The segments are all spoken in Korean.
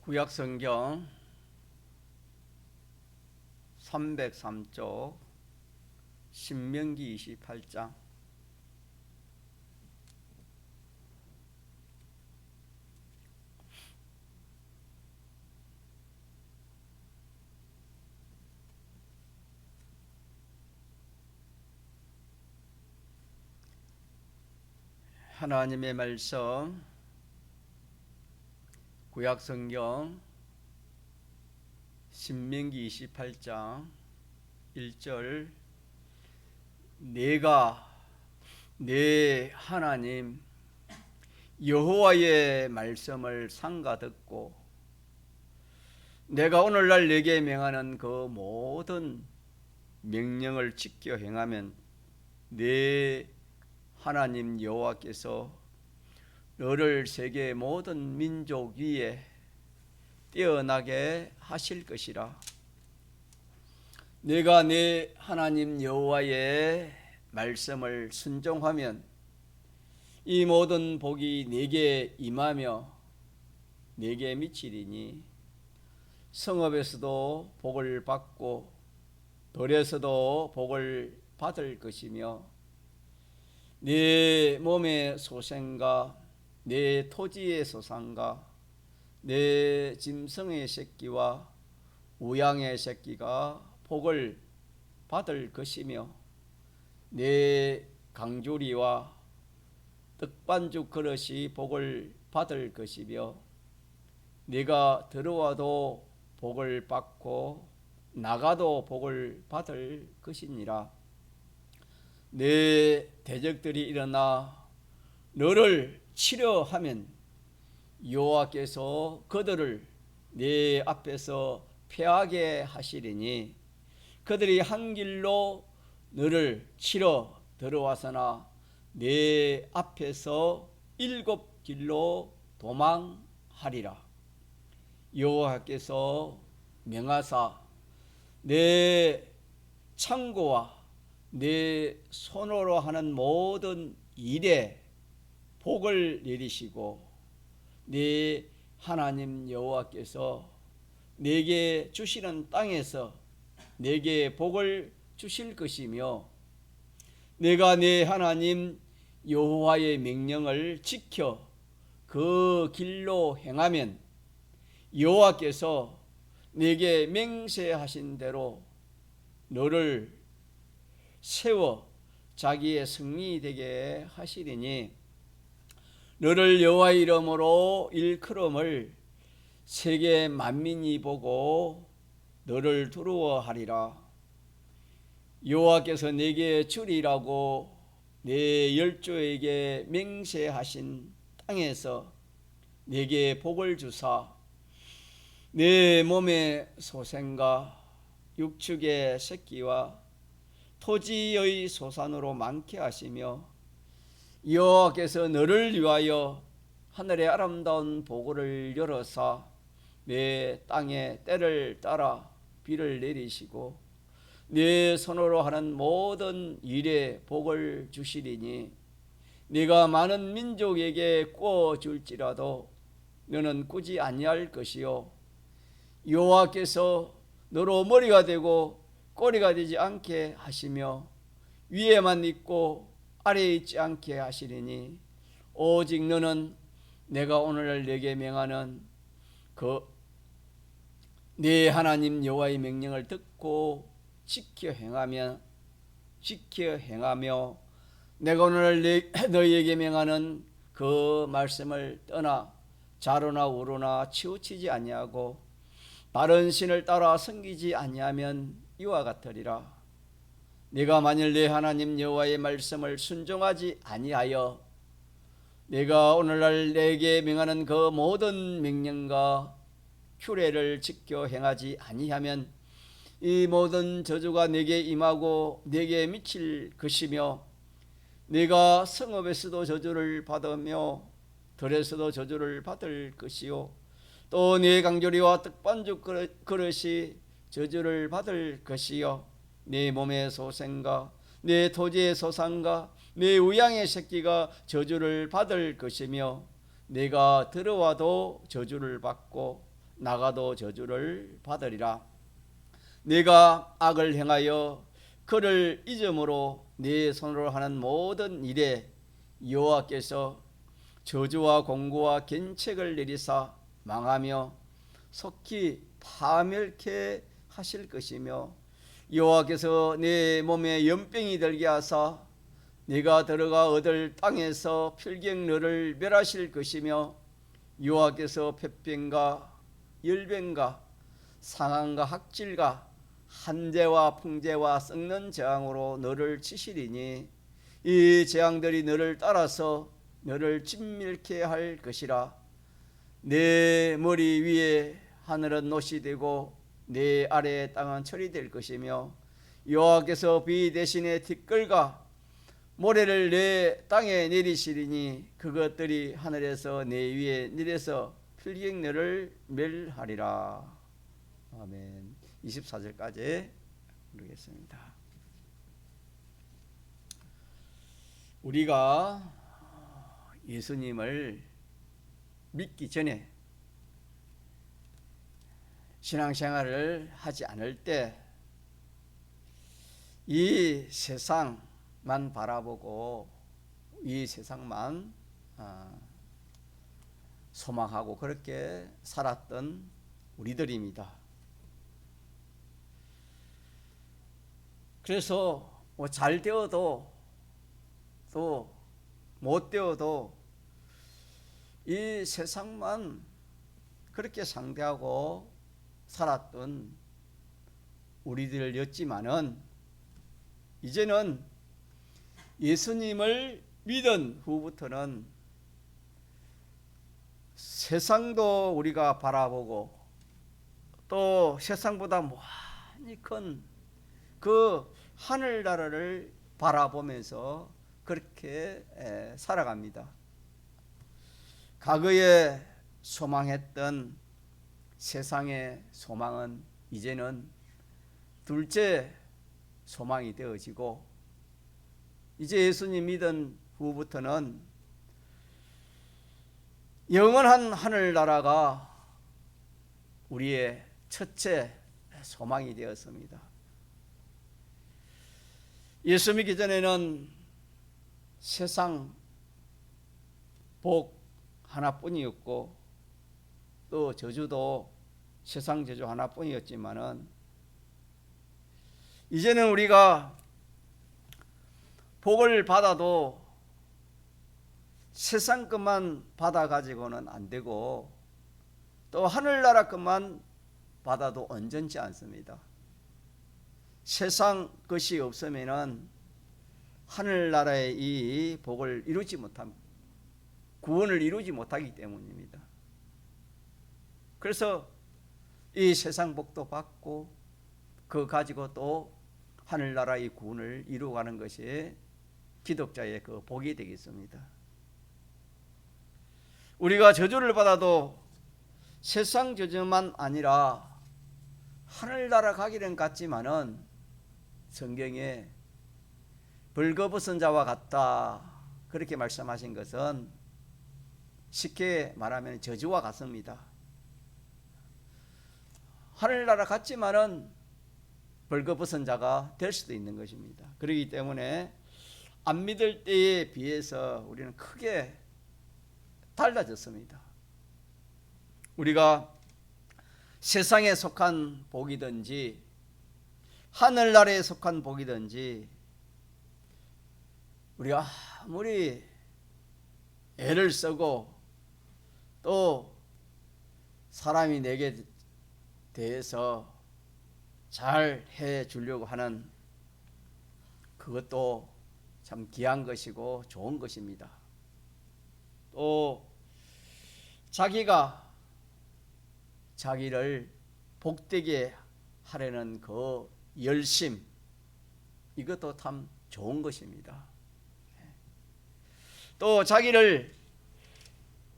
구약성경 303쪽 신명기 28장. 하나님의 말씀, 구약성경 신명기 28장 1절. 내가 내 하나님 여호와의 말씀을 삼가 듣고 내가 오늘날 네게 명하는 그 모든 명령을 지켜 행하면 내 하나님 여호와께서 너를 세계 모든 민족 위에 뛰어나게 하실 것이라. 내가 내 하나님 여호와의 말씀을 순종하면 이 모든 복이 네게 임하며 네게 미치리니 성읍에서도 복을 받고 들에서도 복을 받을 것이며 네 몸의 소생과 네 토지의 소산과 네 짐승의 새끼와 우양의 새끼가 복을 받을 것이며 네 강주리와 떡반죽 그릇이 복을 받을 것이며 네가 들어와도 복을 받고 나가도 복을 받을 것이니라. 네 대적들이 일어나 너를 치려 하면 여호와께서 그들을 네 앞에서 패하게 하시리니 그들이 한 길로 너를 치러 들어와서나 네 앞에서 7길로 도망하리라. 여호와께서 명하사 내 창고와 내 손으로 하는 모든 일에 복을 내리시고 네 하나님 여호와께서 내게 주시는 땅에서 내게 복을 주실 것이며 내가 네 하나님 여호와의 명령을 지켜 그 길로 행하면 여호와께서 내게 맹세하신 대로 너를 세워 자기의 승리 되게 하시리니 너를 여호와의 이름으로 일컬음을 세계 만민이 보고 너를 두려워하리라. 여호와께서 내게 주리라고 내 열조에게 맹세하신 땅에서 내게 복을 주사 내 몸의 소생과 육축의 새끼와 토지의 소산으로 많게 하시며 여호와께서 너를 위하여 하늘의 아름다운 보고를 열어사 내 땅에 때를 따라 비를 내리시고 내 손으로 하는 모든 일에 복을 주시리니 네가 많은 민족에게 꾸어 줄지라도 너는 꾸지 아니할 것이요 여호와께서 너로 머리가 되고 꼬리가 되지 않게 하시며 위에만 있고 아래에 있지 않게 하시리니 오직 너는 내가 오늘 네게 명하는 그 네 하나님 여호와의 명령을 듣고 지켜 행하며 내가 오늘 너희에게 명하는 그 말씀을 떠나 좌로나 우로나 치우치지 아니하고 다른 신을 따라 섬기지 아니하면 이와 같으리라. 네가 만일 내 하나님 여호와의 말씀을 순종하지 아니하여 내가 오늘날 내게 명하는 그 모든 명령과 규례를 지켜 행하지 아니하면 이 모든 저주가 네게 임하고 네게 미칠 것이며 네가 성읍에서도 저주를 받으며 들에서도 저주를 받을 것이요 또 네 강조리와 떡반죽 그릇이 저주를 받을 것이요 네 몸의 소생과 네 토지의 소산과 네 우양의 새끼가 저주를 받을 것이며 네가 들어와도 저주를 받고 나가도 저주를 받으리라. 내가 악을 행하여 그를 잊음으로 내 손으로 하는 모든 일에 여호와께서 저주와 공고와 견책을 내리사 망하며 속히 파멸케 하실 것이며, 여호와께서 내 몸에 연병이 들게 하사 네가 들어가 얻을 땅에서 필경 너를 멸하실 것이며, 여호와께서 폐병과 열병과 상한과 학질과 한재와 풍재와 썩는 재앙으로 너를 치시리니 이 재앙들이 너를 따라서 너를 짓밀게 할 것이라. 내 머리 위에 하늘은 놋이 되고 내 아래의 땅은 철이 될 것이며, 여호와께서 비 대신에 티끌과 모래를 내 땅에 내리시리니 그것들이 하늘에서 내 위에 내려서 필경 너를 멸하리라. 아멘. 24절까지 읽겠습니다. 우리가 예수님을 믿기 전에 신앙생활을 하지 않을 때 이 세상만 바라보고 이 세상만 소망하고 그렇게 살았던 우리들입니다. 그래서 뭐 잘 되어도 또 못 되어도 이 세상만 그렇게 상대하고 살았던 우리들이었지만은, 이제는 예수님을 믿은 후부터는 세상도 우리가 바라보고 또 세상보다 많이 큰 그 하늘나라를 바라보면서 그렇게 살아갑니다. 과거에 소망했던 세상의 소망은 이제는 둘째 소망이 되어지고, 이제 예수님 믿은 후부터는 영원한 하늘나라가 우리의 첫째 소망이 되었습니다. 예수 믿기 전에는 세상 복 하나뿐이었고 또 저주도 세상 저주 하나뿐이었지만은, 이제는 우리가 복을 받아도 세상 것만 받아 가지고는 안 되고 또 하늘나라 것만 받아도 온전치 않습니다. 세상 것이 없으면은 하늘나라의 이 복을 이루지 못함, 구원을 이루지 못하기 때문입니다. 그래서 이 세상 복도 받고 그거 가지고 또 하늘나라의 구원을 이루어가는 것이 기독자의 그 복이 되겠습니다. 우리가 저주를 받아도 세상 저주만 아니라 하늘나라 가기는 같지만은 성경에 벌거벗은 자와 같다 그렇게 말씀하신 것은 쉽게 말하면 저주와 같습니다. 하늘나라 같지만은 벌거벗은 자가 될 수도 있는 것입니다. 그렇기 때문에 안 믿을 때에 비해서 우리는 크게 달라졌습니다. 우리가 세상에 속한 복이든지 하늘나라에 속한 복이든지 우리가 아무리 애를 쓰고 또 사람이 내게 대해서 잘 해주려고 하는 그것도 참 귀한 것이고 좋은 것입니다. 또 자기가 자기를 복되게 하려는 그 열심, 이것도 참 좋은 것입니다. 또 자기를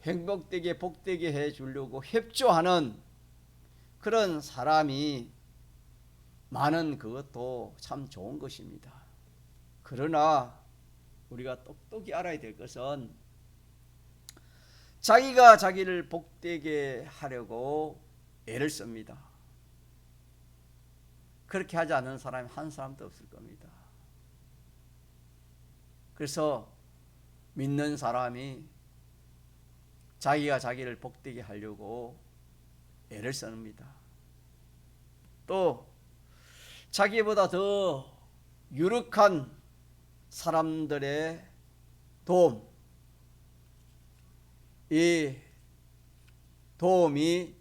행복되게 복되게 해주려고 협조하는 그런 사람이 많은 그것도 참 좋은 것입니다. 그러나 우리가 똑똑히 알아야 될 것은 자기가 자기를 복되게 하려고 애를 씁니다. 그렇게 하지 않는 사람이 한 사람도 없을 겁니다. 그래서 믿는 사람이 자기가 자기를 복되게 하려고 애를 씁니다. 또 자기보다 더 유력한 사람들의 도움, 이 도움이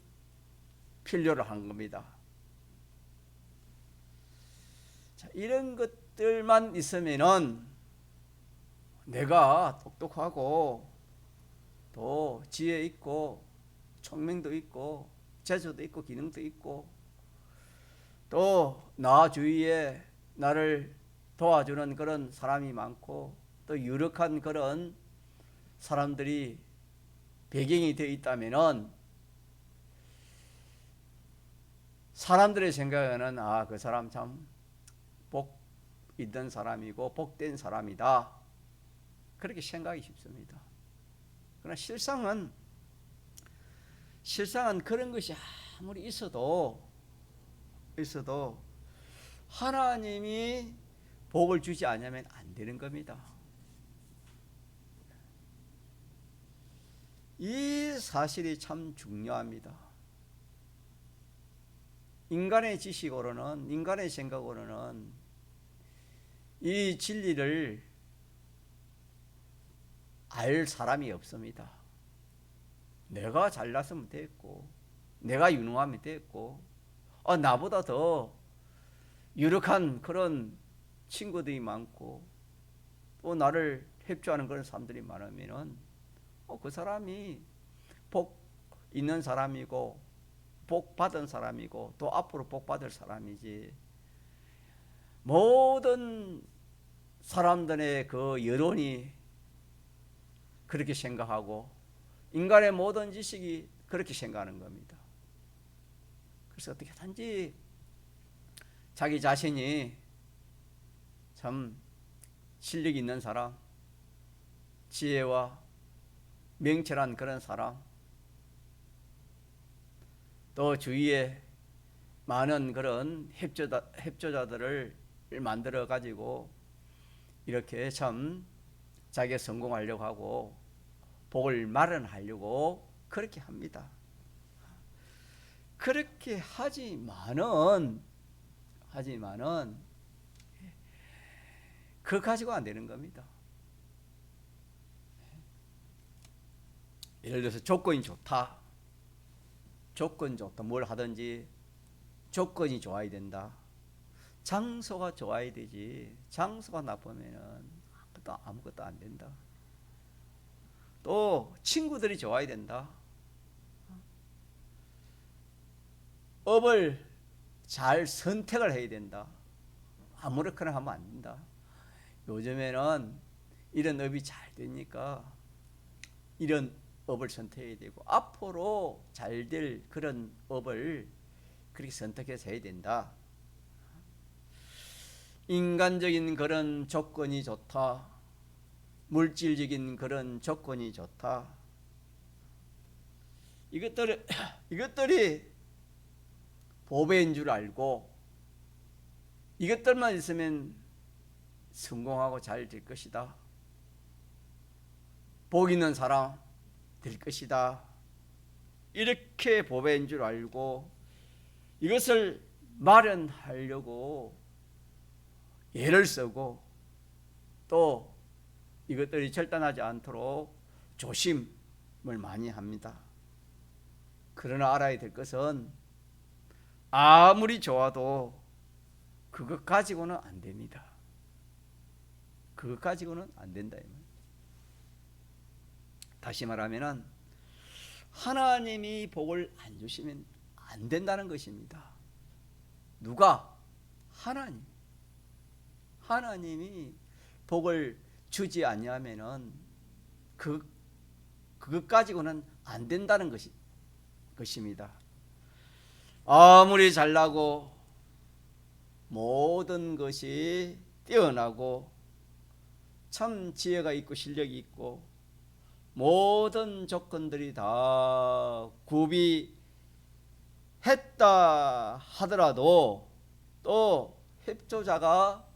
필요로 한 겁니다. 자, 이런 것들만 있으면은 내가 똑똑하고 또 지혜 있고 총명도 있고 재주도 있고 기능도 있고 또 나 주위에 나를 도와주는 그런 사람이 많고 또 유력한 그런 사람들이 배경이 되어 있다면은 사람들의 생각에는 그 사람 참 복 있는 사람이고 복된 사람이다, 그렇게 생각이 쉽습니다. 그러나 실상은 그런 것이 아무리 있어도 하나님이 복을 주지 않으면 안 되는 겁니다. 이 사실이 참 중요합니다. 인간의 지식으로는, 인간의 생각으로는 이 진리를 알 사람이 없습니다. 내가 잘났으면 됐고, 내가 유능하면 됐고, 나보다 더 유력한 그런 친구들이 많고, 또 나를 협조하는 그런 사람들이 많으면은 그 사람이 복 있는 사람이고, 복 받은 사람이고, 또 앞으로 복 받을 사람이지. 모든 사람들의 그 여론이 그렇게 생각하고 인간의 모든 지식이 그렇게 생각하는 겁니다. 그래서 어떻게 하든지 자기 자신이 참 실력 있는 사람, 지혜와 명철한 그런 사람, 또 주위에 많은 그런 협조자들을 만들어 가지고 이렇게 참 자기가 성공하려고 하고 복을 마련하려고 그렇게 합니다. 그렇게 하지만은 그거 가지고 안 되는 겁니다. 예를 들어서 조건이 좋다. 뭘 하든지 조건이 좋아야 된다. 장소가 좋아야 되지. 장소가 나쁘면은 아무것도 안 된다. 또 친구들이 좋아야 된다. 업을 잘 선택을 해야 된다. 아무렇게나 하면 안 된다. 요즘에는 이런 업이 잘 되니까 이런 업을 선택해야 되고 앞으로 잘 될 그런 업을 그렇게 선택해서 해야 된다. 인간적인 그런 조건이 좋다. 물질적인 그런 조건이 좋다. 이것들이 보배인 줄 알고 이것들만 있으면 성공하고 잘 될 것이다. 복 있는 사람 될 것이다. 이렇게 보배인 줄 알고 이것을 마련하려고 애를 쓰고 또 이것들이 절단하지 않도록 조심을 많이 합니다. 그러나 알아야 될 것은 아무리 좋아도 그것 가지고는 안 됩니다. 그것 가지고는 안 된다. 다시 말하면 하나님이 복을 안 주시면 안 된다는 것입니다. 누가? 하나님이 복을 주지 아니하면은 그것 가지고는 안 된다는 것입니다. 아무리 잘나고 모든 것이 뛰어나고 참 지혜가 있고 실력이 있고 모든 조건들이 다 구비해서 했다 하더라도 또 협조자가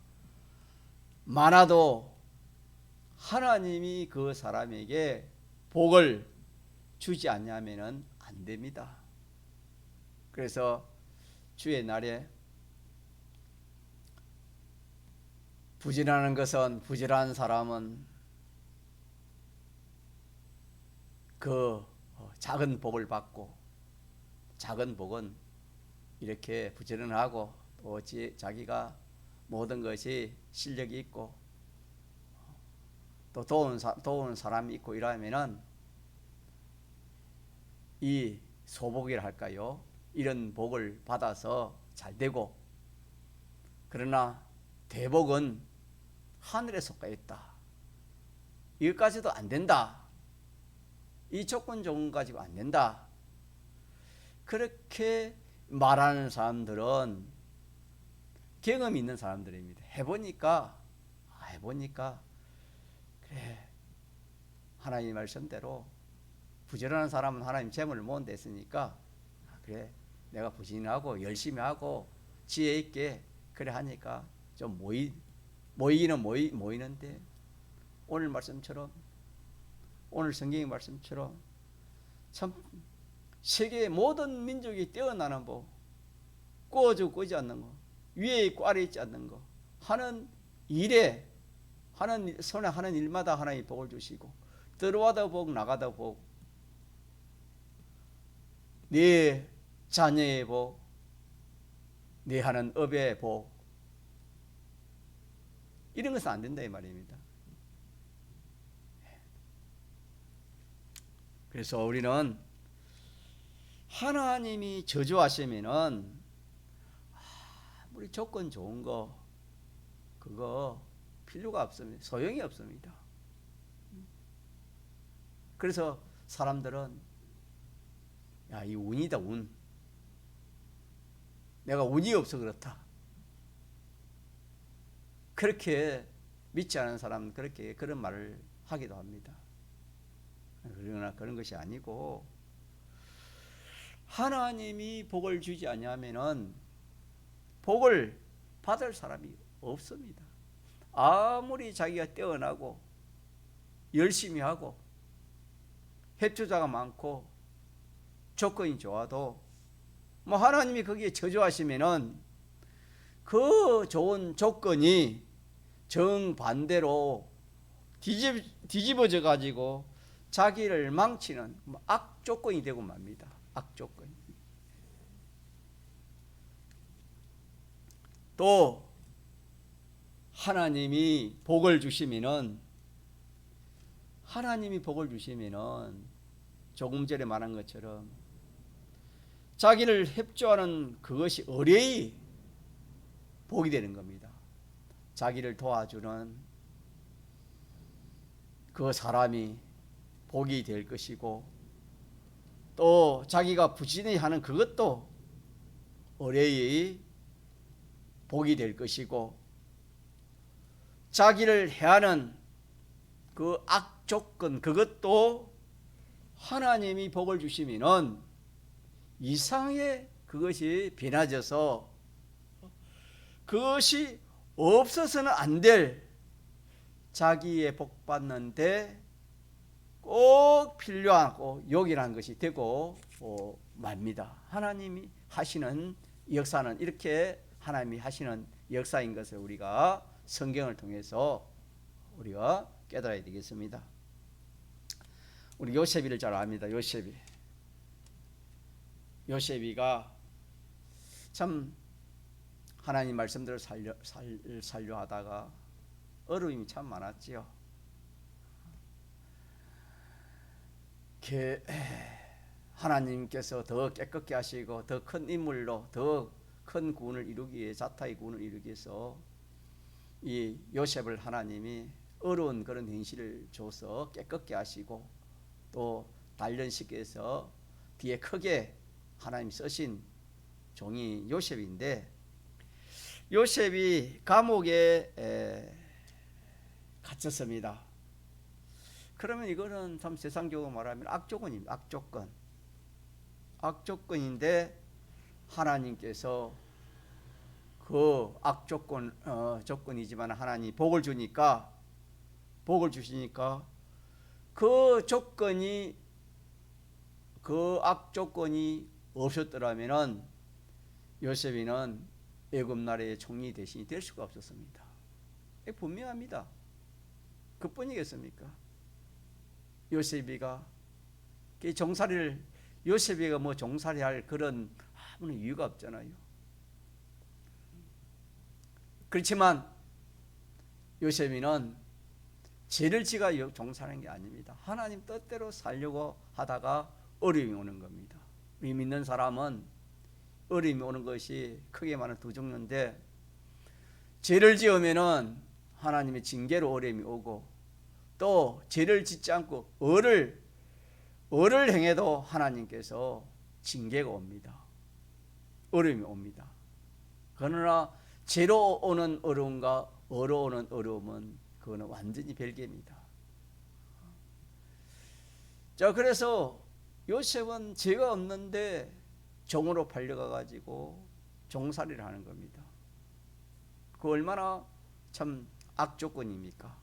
많아도 하나님이 그 사람에게 복을 주지 않냐면 안 됩니다. 그래서 주의 날에 부지런한 것은 부지런한 사람은 그 작은 복을 받고, 작은 복은 이렇게 부지런하고 또 자기가 모든 것이 실력이 있고 또 도우는 사람이 있고 이러면은 이 소복이라 할까요? 이런 복을 받아서 잘 되고, 그러나 대복은 하늘에 속하 있다. 이것까지도 안 된다. 이 조건 조건 가지고 안 된다. 그렇게 말하는 사람들은 경험이 있는 사람들입니다. 해보니까 그래, 하나님 말씀대로 부지런한 사람은 하나님 재물을 모은 데 있으니까 그래, 내가 부지런하고 열심히 하고 지혜 있게 그래 하니까 좀 모이기는 모이는데, 오늘 말씀처럼, 오늘 성경의 말씀처럼 참 세계의 모든 민족이 뛰어나는 법, 꾸어지고 꾸지 않는 거, 위에 있고 아래에 있지 않는 거 하는 일에, 손에 하는 일마다 하나님이 복을 주시고, 들어와도 복 나가도 복, 네 자녀의 복, 네 하는 업의 복, 이런 것은 안 된다 이 말입니다. 그래서 우리는 하나님이 저주하시면은 아무리 조건 좋은 거 그거 필요가 없습니다. 소용이 없습니다. 그래서 사람들은 야, 이 운이다, 운. 내가 운이 없어 그렇다. 그렇게 믿지 않은 사람은 그렇게 그런 말을 하기도 합니다. 그러나 그런 것이 아니고, 하나님이 복을 주지 않냐면은 복을 받을 사람이 없습니다. 아무리 자기가 뛰어나고 열심히 하고 협조자가 많고 조건이 좋아도 하나님이 거기에 저주하시면은 그 좋은 조건이 정반대로 뒤집어져 가지고 자기를 망치는 악조건이 되고 맙니다. 악조건. 또 하나님이 복을 주시면은 조금 전에 말한 것처럼 자기를 협조하는 그것이 의뢰의 복이 되는 겁니다. 자기를 도와주는 그 사람이 복이 될 것이고, 또 자기가 부지런히 하는 그것도 의뢰의 복이 될 것이고, 자기를 해하는 그 악조건 그것도 하나님이 복을 주시면은 이상하게 그것이 변화져서 그것이 없어서는 안 될 자기의 복 받는데 꼭 필요하고 요긴한 것이 되고 맙니다. 하나님이 하시는 역사는 이렇게 하나님이 하시는 역사인 것을 우리가 성경을 통해서 우리가 깨달아야 되겠습니다. 우리 요셉이를 잘 압니다. 요셉이가 참 하나님 말씀대로 살려 하다가 어려움이 참 많았지요. 하나님께서 더 깨끗게 하시고 더 큰 인물로 더 큰 구원을 이루기 위해, 자타의 구원을 이루기 위해서 이 요셉을 하나님이 어려운 그런 현실을 줘서 깨끗게 하시고 또 단련시켜서 뒤에 크게 하나님 쓰신 종이 요셉인데, 요셉이 감옥에 갇혔습니다. 그러면 이거는 참 세상적으로 말하면 악조건입니다. 악조건인데 하나님께서 그 조건이지만 하나님 복을 주시니까 그 악조건이 없었더라면은 요셉이는 애굽 나라의 총리 대신이 될 수가 없었습니다. 분명합니다. 그뿐이겠습니까? 요셉이가 뭐 종살이할 그런 아무런 이유가 없잖아요. 그렇지만 요셉이는 죄를 지가 종살하는 게 아닙니다. 하나님 뜻대로 살려고 하다가 어려움이 오는 겁니다. 우리 믿는 사람은 어려움이 오는 것이 크게 말하면 두 종류인데, 죄를 지으면은 하나님의 징계로 어려움이 오고, 또 죄를 짓지 않고 의를 행해도 하나님께서 징계가 옵니다. 어려움이 옵니다. 그러나 죄로 오는 어려움과 의로 오는 어려움은 그거는 완전히 별개입니다. 자, 그래서 요셉은 죄가 없는데 종으로 팔려가 가지고 종살이를 하는 겁니다. 그 얼마나 참 악조건입니까?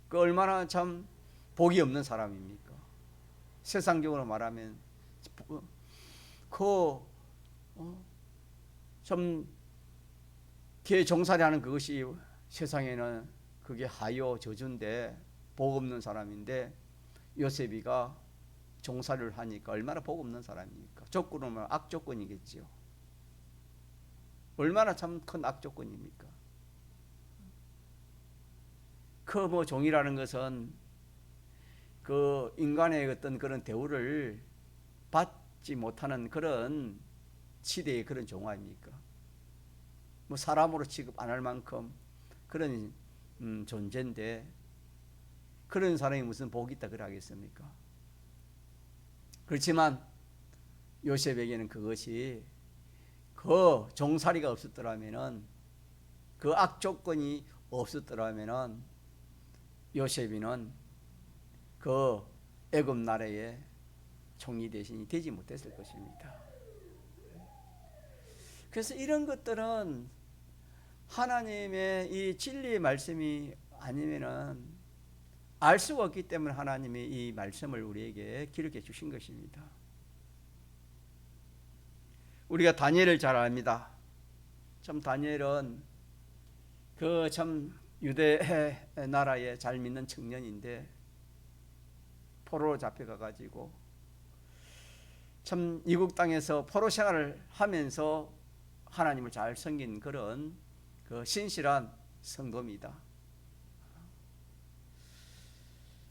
그 얼마나 참 복이 없는 사람입니까? 세상적으로 말하면 참 종살이하는 그것이 세상에는 그게 하요 저주인데 복 없는 사람인데, 요셉이가 종살이를 하니까 얼마나 복 없는 사람입니까? 조건은 악조건이겠지요. 얼마나 참 큰 악조건입니까? 그 종이라는 것은 그 인간의 어떤 그런 대우를 받지 못하는 그런 시대의 그런 종 아닙니까? 뭐 사람으로 취급 안 할 만큼 그런 존재인데, 그런 사람이 무슨 복이 있다 그래 하겠습니까? 그렇지만 요셉에게는 그것이 그 종살이가 없었더라면은, 그 악조건이 없었더라면은 요셉이는 그 애굽 나라의 총리 대신이 되지 못했을 것입니다. 그래서 이런 것들은 하나님의 이 진리의 말씀이 아니면은 알 수가 없기 때문에 하나님이 이 말씀을 우리에게 기록해 주신 것입니다. 우리가 다니엘을 잘 압니다. 참 다니엘은 그 참 유대 나라에 잘 믿는 청년인데 포로로 잡혀가 가지고 참 이국 땅에서 포로 생활을 하면서 하나님을 잘 섬긴 그런 그 신실한 성도입니다.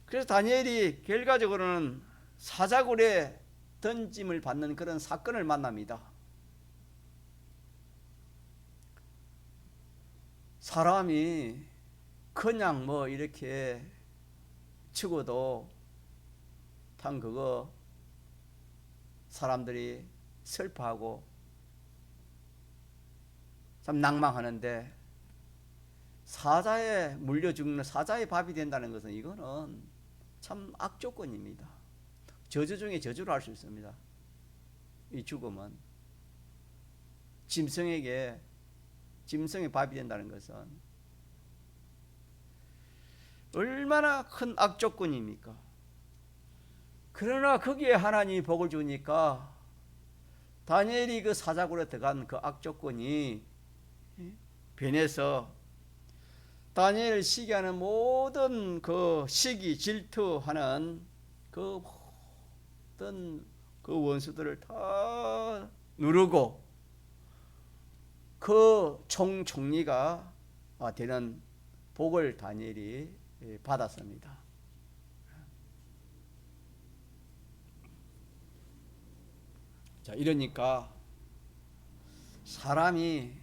그래서 다니엘이 결과적으로는 사자굴에 던짐을 받는 그런 사건을 만납니다. 사람이 그냥 뭐 이렇게 죽어도 참 그거 사람들이 슬퍼하고 참 낭망하는데, 사자에 물려 죽는 사자의 밥이 된다는 것은 이거는 참 악조건입니다. 저주 중에 저주를 할 수 있습니다. 이 죽음은 짐승의 밥이 된다는 것은 얼마나 큰 악조건입니까? 그러나 거기에 하나님이 복을 주니까 다니엘이 그 사자굴에 들어간 그 악조건이 변해서 다니엘을 시기하는 모든 그 시기 질투하는 그 모든 그 원수들을 다 누르고 그 총리가 되는 복을 다니엘이 받았습니다. 자, 이러니까 사람이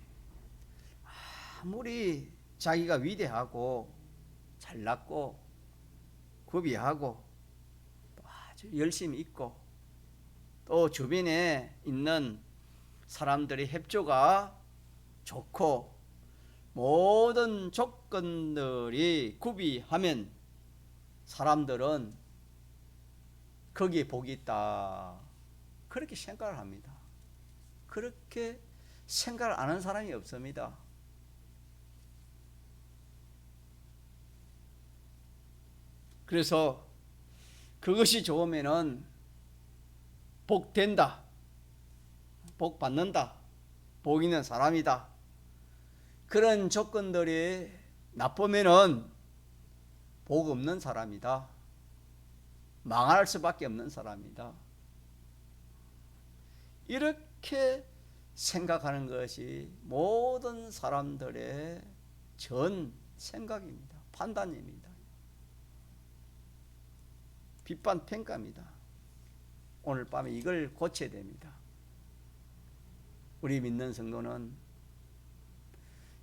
아무리 자기가 위대하고 잘났고 구비하고 또 아주 열심히 있고 또 주변에 있는 사람들의 협조가 좋고 모든 조건들이 구비하면 사람들은 거기에 복이 있다, 그렇게 생각을 합니다. 그렇게 생각을 안 하는 사람이 없습니다. 그래서 그것이 좋으면은 복 된다, 복 받는다, 복 있는 사람이다. 그런 조건들이 나쁘면은 복 없는 사람이다, 망할 수밖에 없는 사람이다. 이렇게 생각하는 것이 모든 사람들의 전 생각입니다. 판단입니다. 비판 평가입니다. 오늘 밤에 이걸 고쳐야 됩니다. 우리 믿는 성도는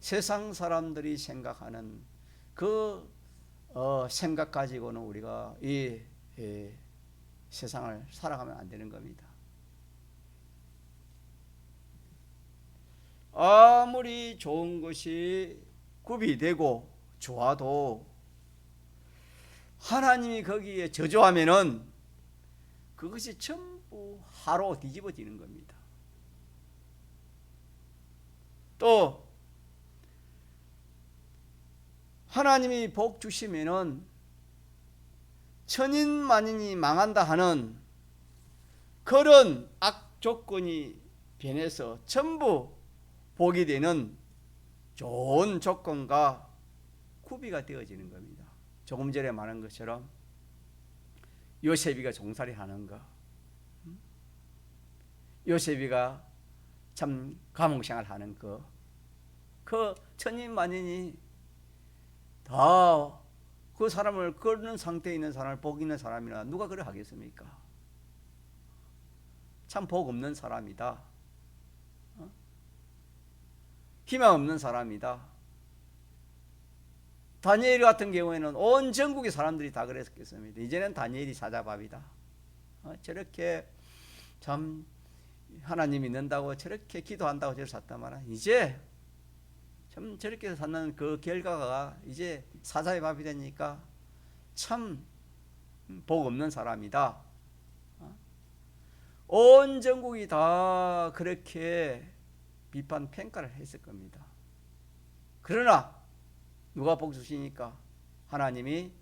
세상 사람들이 생각하는 그 생각 가지고는 우리가 이 세상을 살아가면 안 되는 겁니다. 아무리 좋은 것이 구비되고 좋아도 하나님이 거기에 저조하면은 그것이 전부 하로 뒤집어지는 겁니다. 또 하나님이 복 주시면은 천인만인이 망한다 하는 그런 악 조건이 변해서 전부 복이 되는 좋은 조건과 구비가 되어지는 겁니다. 조금 전에 말한 것처럼 요셉이가 종살이 하는 거, 요셉이가 참 감옥생활 하는 거, 그 천인만인이 다 그 사람을 그런 상태에 있는 사람을 복 있는 사람이나 누가 그래 하겠습니까? 참 복 없는 사람이다, 희망 없는 사람이다. 다니엘 같은 경우에는 온 전국의 사람들이 다 그랬겠습니다. 이제는 다니엘이 사자밥이다. 저렇게 참 하나님 믿는다고 저렇게 기도한다고 저를 샀다마나 이제 참 저렇게 사는 그 결과가 이제 사자의 밥이 되니까 참 복 없는 사람이다. 온 전국이 다 그렇게 비판 평가를 했을 겁니다. 그러나 누가 복 주시니까? 하나님이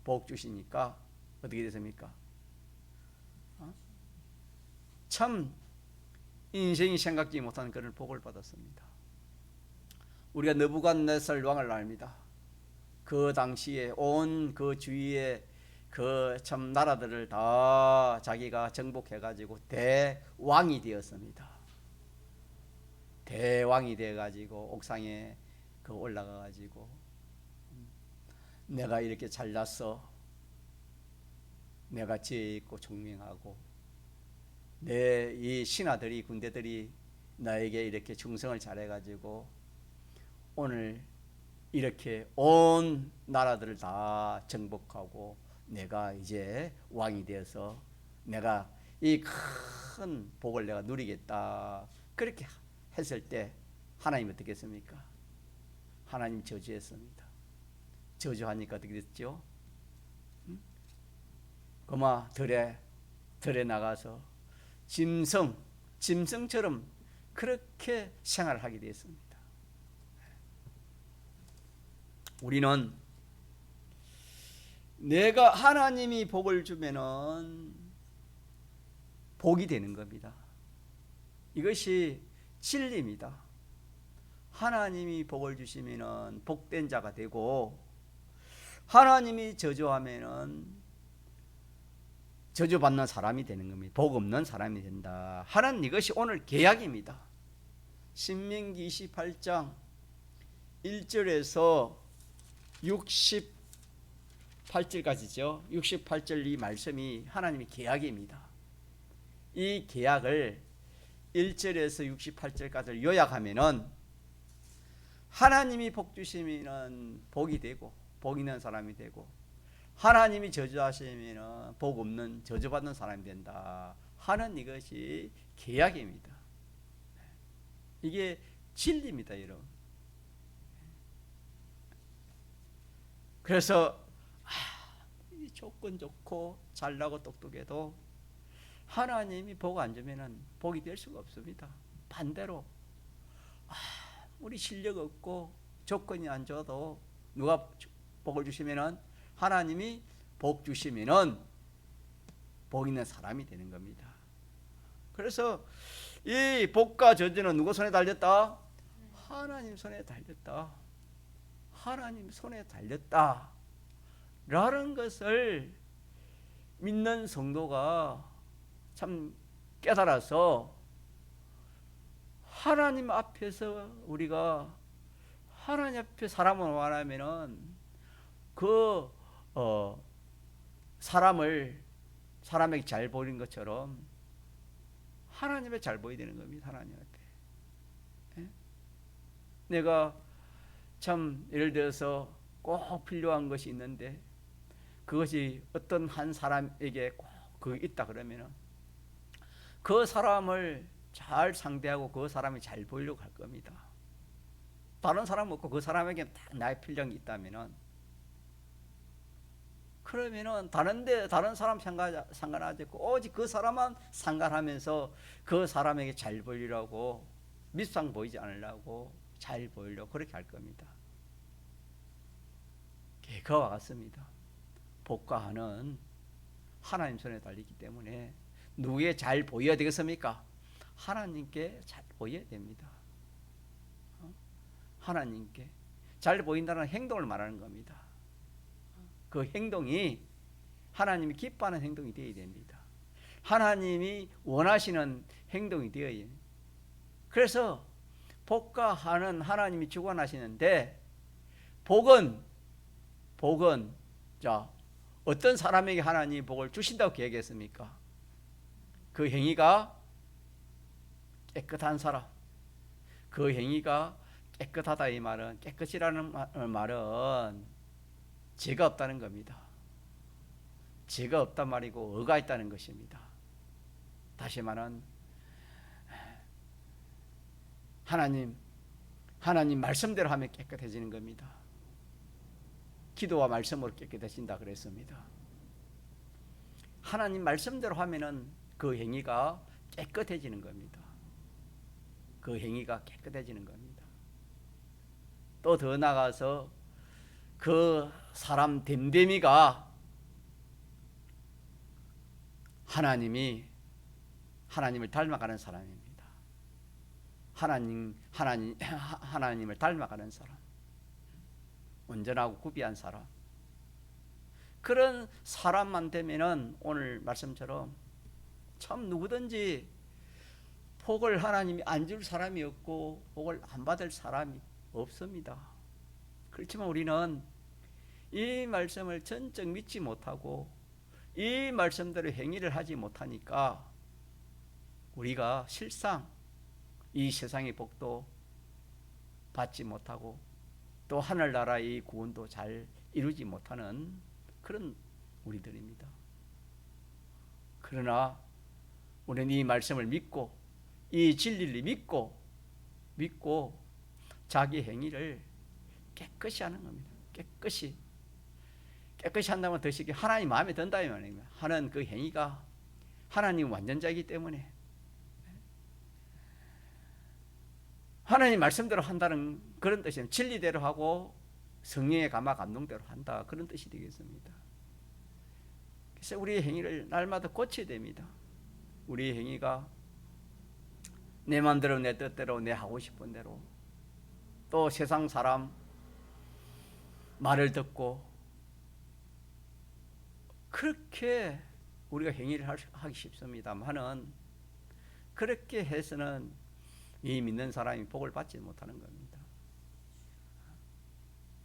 복 주시니까 어떻게 됐습니까? 참 인생이 생각지 못한 그런 복을 받았습니다. 우리가 느부갓네살 왕을 압니다. 그 당시에 온 그 주위에 그 참 나라들을 다 자기가 정복해 가지고 대왕이 되었습니다. 대왕이 되어 가지고 옥상에 그 올라가 가지고 내가 이렇게 잘났어, 내가 지혜 있고 총명하고 내 이 신하들이 군대들이 나에게 이렇게 충성을 잘해 가지고 오늘 이렇게 온 나라들을 다 정복하고 내가 이제 왕이 되어서 내가 이 큰 복을 내가 누리겠다, 그렇게 했을 때 하나님 어떻게 했습니까? 하나님 저주했습니다. 저주하니까 어떻게 됐죠? 그마 들에 나가서 짐승처럼 그렇게 생활하게 되었습니다. 우리는 내가 하나님이 복을 주면은 복이 되는 겁니다. 이것이 진리입니다. 하나님이 복을 주시면은 복된 자가 되고 하나님이 저주하면은 저주받는 사람이 되는 겁니다. 복 없는 사람이 된다 하는 이것이 오늘 계약입니다. 신명기 28장 1절에서 68절까지죠. 68절 이 말씀이 하나님의 계약입니다. 이 계약을 1절에서 68절까지 요약하면은 하나님이 복 주시면은 복이 되고 복 있는 사람이 되고 하나님이 저주하시면은 복 없는 저주받는 사람이 된다 하는 이것이 계약입니다. 이게 진리입니다, 여러분. 그래서 이 조건 좋고 잘나고 똑똑해도 하나님이 복 안 주면은 복이 될 수가 없습니다. 반대로 우리 실력 없고 조건이 안 좋아도 누가 복을 주시면은 하나님이 복 주시면은 복 있는 사람이 되는 겁니다. 그래서 이 복과 저주는 누구 손에 달렸다? 하나님 손에 달렸다. 하나님 손에 달렸다 라는 것을 믿는 성도가 참 깨달아서 하나님 앞에서 우리가 하나님 앞에 사람을 원하면은 그 사람에게 잘 보이는 것처럼 하나님에 잘 보여야 되는 겁니다. 하나님 앞에. 예? 내가 참 예를 들어서 꼭 필요한 것이 있는데 그것이 어떤 한 사람에게 꼭 그게 있다 그러면은 그 사람을 잘 상대하고 그 사람이 잘 보이려고 할 겁니다. 다른 사람 없고 그 사람에게 딱 나의 필요한 게 있다면은 그러면은 다른 사람 상관하지 않고 오직 그 사람만 상관하면서 그 사람에게 잘 보이려고 미상 보이지 않으려고 잘 보이려고 그렇게 할 겁니다. 그와 같습니다. 복과 한은 하나님 손에 달리기 때문에 누구에게 잘 보여야 되겠습니까? 하나님께 잘 보여야 됩니다. 하나님께 잘 보인다는 행동을 말하는 겁니다. 그 행동이 하나님이 기뻐하는 행동이 되어야 됩니다. 하나님이 원하시는 행동이 되어야 됩니다. 그래서 복과 한은 하나님이 주관하시는데 복은 자 어떤 사람에게 하나님이 복을 주신다고 계획했습니까? 그 행위가 깨끗한 사람, 그 행위가 깨끗하다 이 말은 깨끗이라는 말은 죄가 없다는 겁니다. 죄가 없단 말이고 의가 있다는 것입니다. 다시 말은 하나님 말씀대로 하면 깨끗해지는 겁니다. 기도와 말씀으로 깨끗해진다 그랬습니다. 하나님 말씀대로 하면은 그 행위가 깨끗해지는 겁니다. 그 행위가 깨끗해지는 겁니다. 또 더 나아가서 그 사람 됨됨이가 하나님을 닮아가는 사람입니다. 하나님을 닮아가는 사람, 온전하고 구비한 사람, 그런 사람만 되면은 오늘 말씀처럼 참 누구든지 복을 하나님이 안 줄 사람이 없고 복을 안 받을 사람이 없습니다. 그렇지만 우리는 이 말씀을 전적 믿지 못하고 이 말씀대로 행위를 하지 못하니까 우리가 실상 이 세상의 복도 받지 못하고 또 하늘나라의 구원도 잘 이루지 못하는 그런 우리들입니다. 그러나 우리는 이 말씀을 믿고 이 진리를 믿고 자기 행위를 깨끗이 하는 겁니다. 깨끗이 한다면 더 쉽게 하나님 마음에 든다 이 말입니다. 하는 그 행위가 하나님 완전자이기 때문에 하나님 말씀대로 한다는 그런 뜻이에요. 진리대로 하고 성령의 감화 감동대로 한다 그런 뜻이 되겠습니다. 그래서 우리의 행위를 날마다 고쳐야 됩니다. 우리의 행위가 내 마음대로 내 뜻대로 내 하고 싶은 대로 또 세상 사람 말을 듣고 그렇게 우리가 행위를 하기 쉽습니다만은 그렇게 해서는 이 믿는 사람이 복을 받지 못하는 겁니다.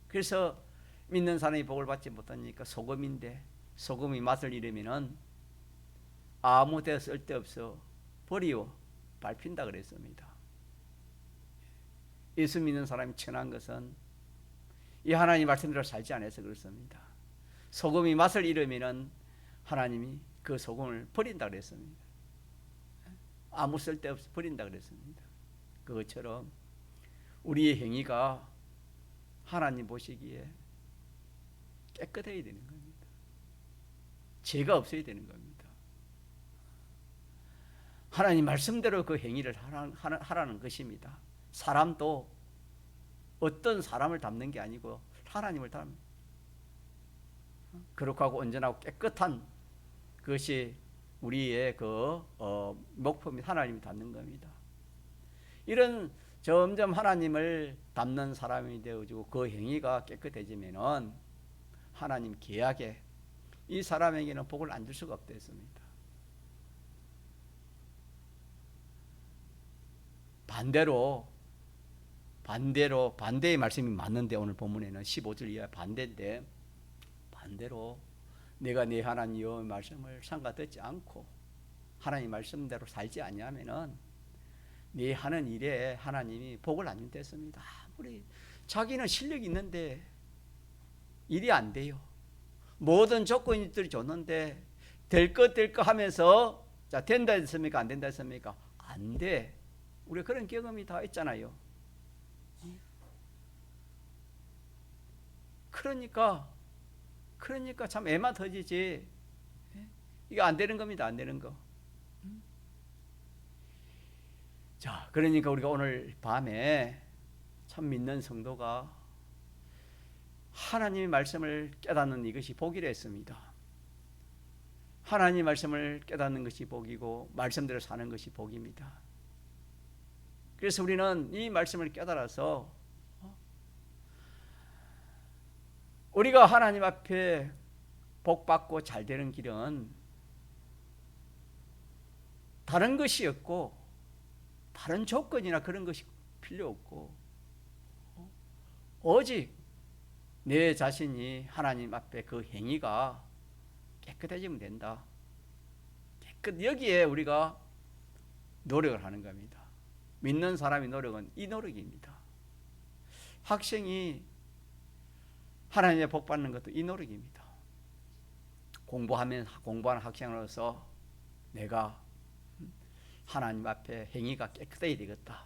그래서 믿는 사람이 복을 받지 못하니까 소금인데 소금이 맛을 잃으면은 아무 데 쓸데없어 버리워 밟힌다 그랬습니다. 예수 믿는 사람이 천한 것은 이 하나님 말씀대로 살지 않아서 그렇습니다. 소금이 맛을 잃으면은 하나님이 그 소금을 버린다 그랬습니다. 아무 쓸데없어 버린다 그랬습니다. 그것처럼 우리의 행위가 하나님 보시기에 깨끗해야 되는 겁니다. 죄가 없어야 되는 겁니다. 하나님 말씀대로 그 행위를 하라는 것입니다. 사람도 어떤 사람을 닮는 게 아니고 하나님을 닮는, 거룩하고 온전하고 깨끗한 그것이 우리의 그 목표입니다. 하나님을 닮는 겁니다. 이런 점점 하나님을 닮는 사람이 되어지고 그 행위가 깨끗해지면은 하나님 계약에 이 사람에게는 복을 안 줄 수가 없겠습니다. 반대의 말씀이 맞는데, 오늘 본문에는 15절 이하 반대인데, 반대로 내가 네 하나님 여호와의 말씀을 삼가 듣지 않고 하나님 말씀대로 살지 아니하면은 네 하는 일에 하나님이 복을 안 준댔습니다. 아무리 자기는 실력이 있는데 일이 안 돼요. 모든 조건들이 줬는데 될 것 하면서 자, 된다 했습니까? 안 된다 했습니까? 안 돼. 우리 그런 경험이 다 있잖아요. 그러니까 참 애만 터지지. 이거 안 되는 겁니다. 안 되는 거. 자, 그러니까 우리가 오늘 밤에 참 믿는 성도가 하나님의 말씀을 깨닫는 이것이 복이라 했습니다. 하나님의 말씀을 깨닫는 것이 복이고 말씀대로 사는 것이 복입니다. 그래서 우리는 이 말씀을 깨달아서 우리가 하나님 앞에 복받고 잘 되는 길은 다른 것이 없고 다른 조건이나 그런 것이 필요 없고 오직 내 자신이 하나님 앞에 그 행위가 깨끗해지면 된다. 여기에 우리가 노력을 하는 겁니다. 믿는 사람의 노력은 이 노력입니다. 학생이 하나님의 복 받는 것도 이 노력입니다. 공부하는 학생으로서 내가 하나님 앞에 행위가 깨끗해야 되겠다.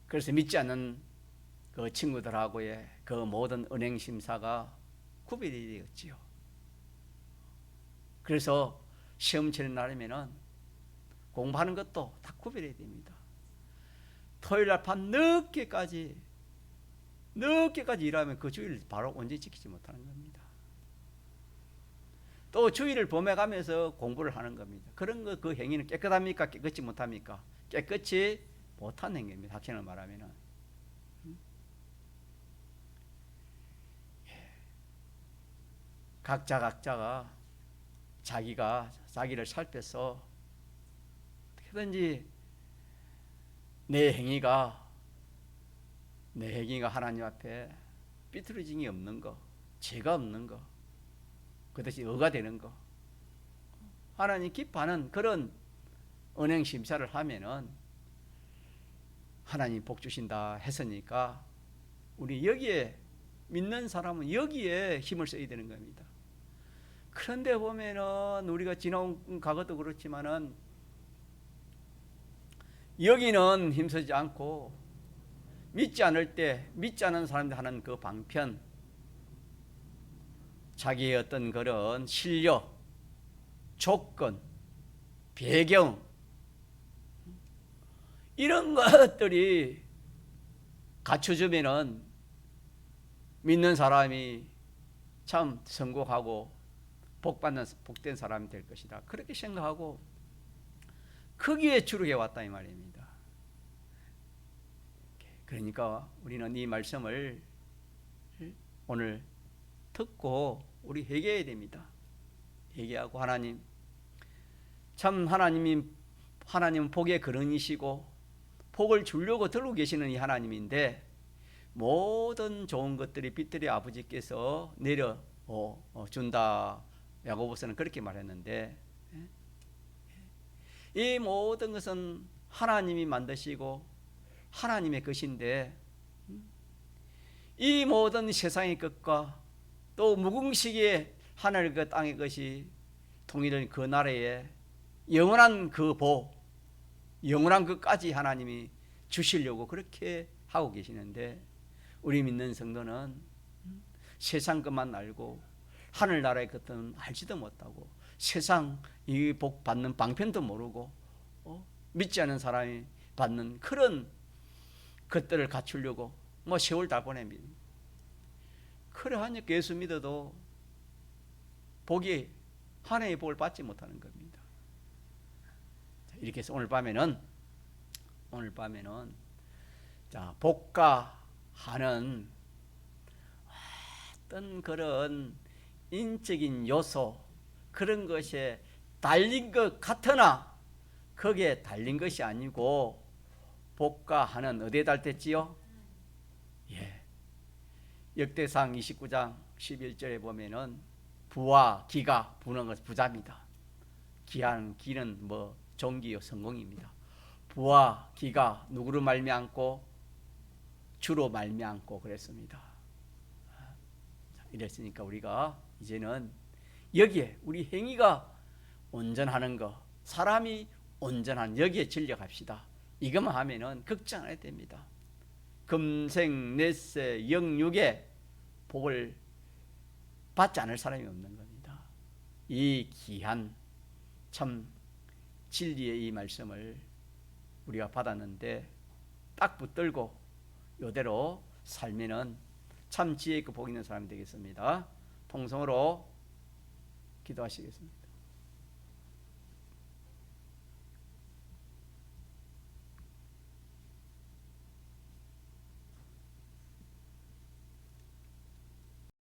그래서 믿지 않는 그 친구들하고의 그 모든 은행 심사가 구별이 되었지요. 그래서 시험 치는 날이면은 공부하는 것도 다 구별해야 됩니다. 토요일 날 밤 늦게까지 일하면 그 주의를 바로 온전히 지키지 못하는 겁니다. 또 주의를 범해가면서 공부를 하는 겁니다. 그런 거 그 행위는 깨끗합니까? 깨끗이 못합니까? 깨끗이 못한 행위입니다. 학생을 말하면은. 각자가 자기를 살펴서 어떻게든지 내 행위가 하나님 앞에 삐뚤어짐이 없는 거, 죄가 없는 거, 그것이 의가 되는 거, 하나님 기뻐하는 그런 은행 심사를 하면은 하나님 복 주신다 했으니까 우리 여기에 믿는 사람은 여기에 힘을 써야 되는 겁니다. 그런데 보면은 우리가 지나온 과거도 그렇지만은 여기는 힘쓰지 않고 믿지 않은 사람들 하는 그 방편, 자기의 어떤 그런 실력, 조건, 배경, 이런 것들이 갖춰주면은 믿는 사람이 참 성공하고 복된 사람이 될 것이다. 그렇게 생각하고 거기에 주력해 왔다 이 말입니다. 그러니까 우리는 이 말씀을 오늘 듣고 우리 회개해야 됩니다. 회개하고 하나님은 복의 근원이시고 복을 주려고 들고 계시는 이 하나님인데 모든 좋은 것들이 빛들의 아버지께서 내려 준다. 야고보서는 그렇게 말했는데 이 모든 것은 하나님이 만드시고 하나님의 것인데 이 모든 세상의 것과 또 무궁시기에 하늘과 땅의 것이 통일된 그 나라에 영원한 그 복, 영원한 것까지 하나님이 주시려고 그렇게 하고 계시는데 우리 믿는 성도는 세상 것만 알고 하늘나라의 것은 알지도 못하고 세상 이 복 받는 방편도 모르고 믿지 않는 사람이 받는 그런 것들을 갖추려고 뭐 세월 다 보냅니다. 그러하니까 예수 믿어도 복이 하나의 복을 받지 못하는 겁니다. 이렇게 해서 오늘 밤에는 자, 복과하는 어떤 그런 인적인 요소 그런 것에 달린 것 같으나 거기에 달린 것이 아니고 복과하는 어디에 달렸지요? 예. 역대상 29장 11절에 보면은 부와 기가, 부는 것은 부자입니다. 기는 뭐 종기요 성공입니다. 부와 기가 누구로 말미암고 주로 말미암고 그랬습니다. 이랬으니까 우리가 이제는 여기에 우리 행위가 온전하는 거, 사람이 온전한 여기에 전력합시다. 이것만 하면은 걱정 안 해도 됩니다. 금생 넷세 영육에 복을 받지 않을 사람이 없는 겁니다. 이 귀한 참 진리의 이 말씀을 우리가 받았는데 딱 붙들고 이대로 살면은 참 지혜 있고 복 있는 사람이 되겠습니다. 통성으로 기도하시겠습니다.